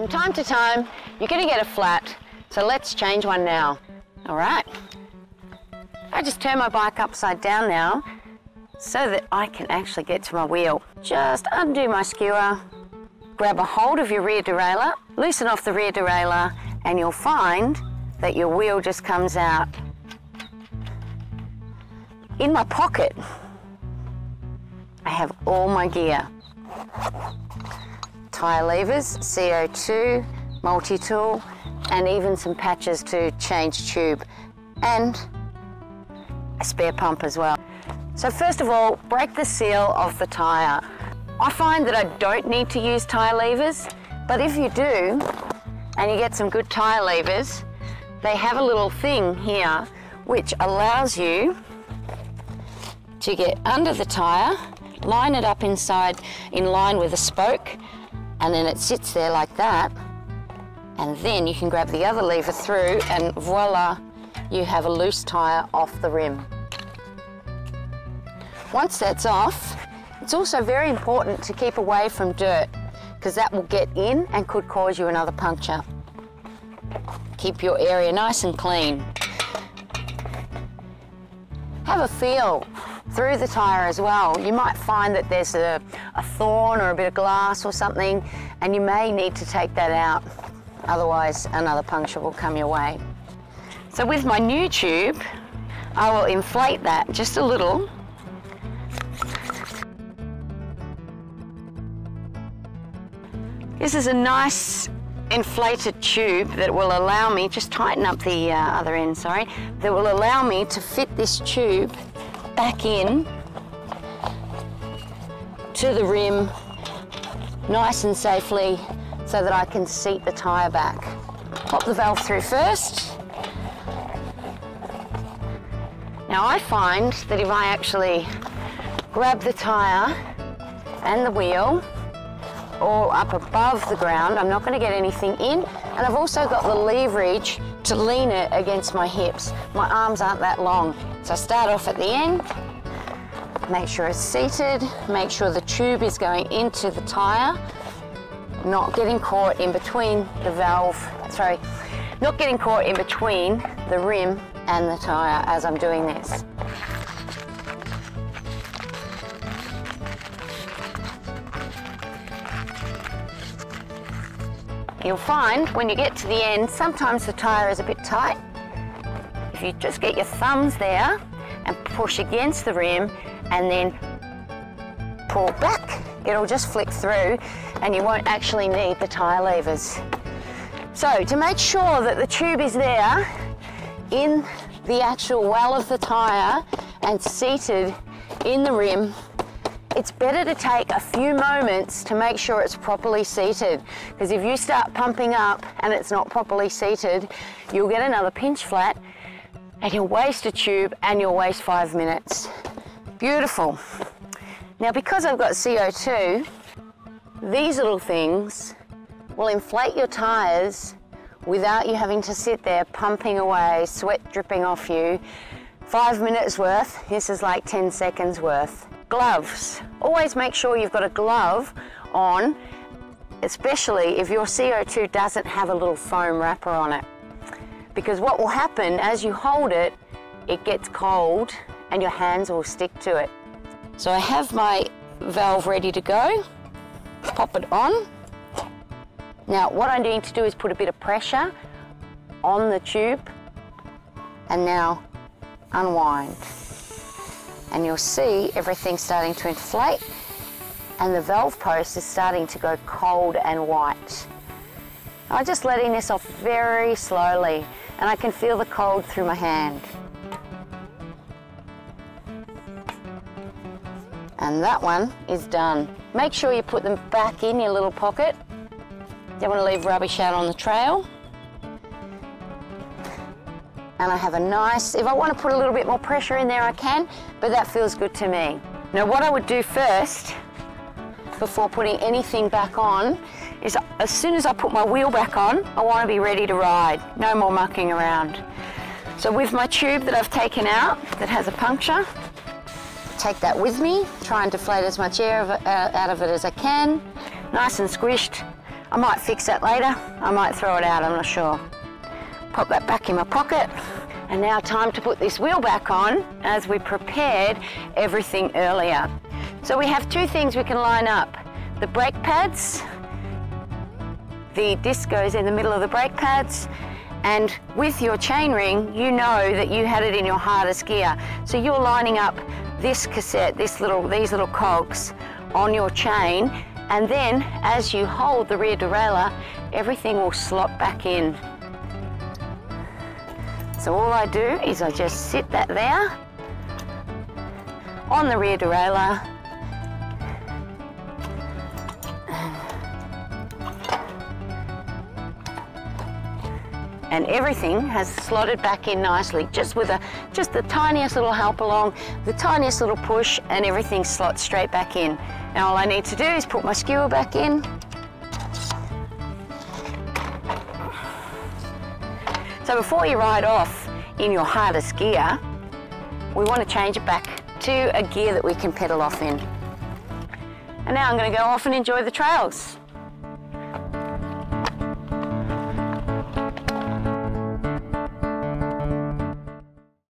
From time to time, you're going to get a flat, so let's change one now. All right. I just turn my bike upside down now so that I can actually get to my wheel. Just undo my skewer, grab a hold of your rear derailleur, loosen off the rear derailleur, and you'll find that your wheel just comes out. In my pocket, I have all my gear. Tyre levers, CO2, multi-tool, and even some patches to change tube, and a spare pump as well. So first of all, break the seal of the tyre. I find that I don't need to use tyre levers, but if you do, and you get some good tyre levers, they have a little thing here which allows you to get under the tyre, line it up inside in line with a spoke, and then it sits there like that, and then you can grab the other lever through and voila, you have a loose tyre off the rim. Once that's off, it's also very important to keep away from dirt because that will get in and could cause you another puncture. Keep your area nice and clean. Have a feel through the tyre as well. You might find that there's a thorn or a bit of glass or something, and you may need to take that out. Otherwise, another puncture will come your way. So with my new tube, I will inflate that just a little. This is a nice inflated tube that will allow me, just tighten up the other end, sorry, that will allow me to fit this tube back in to the rim nice and safely so that I can seat the tyre back. Pop the valve through first. Now I find that if I actually grab the tyre and the wheel all up above the ground, I'm not going to get anything in, and I've also got the leverage to lean it against my hips. My arms aren't that long, so I start off at the end, make sure it's seated, make sure the tube is going into the tyre, not getting caught in between the valve, sorry, not getting caught in between the rim and the tyre as I'm doing this. You'll find when you get to the end, sometimes the tyre is a bit tight. If you just get your thumbs there and push against the rim and then pull back, it'll just flick through and you won't actually need the tyre levers. So to make sure that the tube is there in the actual well of the tyre and seated in the rim, it's better to take a few moments to make sure it's properly seated, because if you start pumping up and it's not properly seated, you'll get another pinch flat and you'll waste a tube and you'll waste 5 minutes. Beautiful. Now because I've got CO2, these little things will inflate your tyres without you having to sit there pumping away, sweat dripping off you. 5 minutes worth, this is like 10 seconds worth. Gloves. Always make sure you've got a glove on, especially if your CO2 doesn't have a little foam wrapper on it. Because what will happen as you hold it, it gets cold and your hands will stick to it. So I have my valve ready to go. Pop it on. Now what I need to do is put a bit of pressure on the tube and now unwind. And you'll see everything starting to inflate and the valve post is starting to go cold and white. I'm just letting this off very slowly and I can feel the cold through my hand. And that one is done. Make sure you put them back in your little pocket. Don't want to leave rubbish out on the trail. And I have a nice, if I want to put a little bit more pressure in there I can, but that feels good to me. Now what I would do first, before putting anything back on, is as soon as I put my wheel back on, I want to be ready to ride. No more mucking around. So with my tube that I've taken out, that has a puncture, take that with me, try and deflate as much air out of it as I can. Nice and squished. I might fix that later, I might throw it out, I'm not sure. Pop that back in my pocket. And now time to put this wheel back on as we prepared everything earlier. So we have two things we can line up. The brake pads, the disc goes in the middle of the brake pads, and with your chain ring, you know that you had it in your hardest gear. So you're lining up this cassette, these little cogs on your chain, and then as you hold the rear derailleur, everything will slot back in. So all I do is I just sit that there on the rear derailleur, and everything has slotted back in nicely, just with just the tiniest little help along, the tiniest little push, and everything slots straight back in. Now all I need to do is put my skewer back in. So before you ride off in your hardest gear, we want to change it back to a gear that we can pedal off in. And now I'm going to go off and enjoy the trails.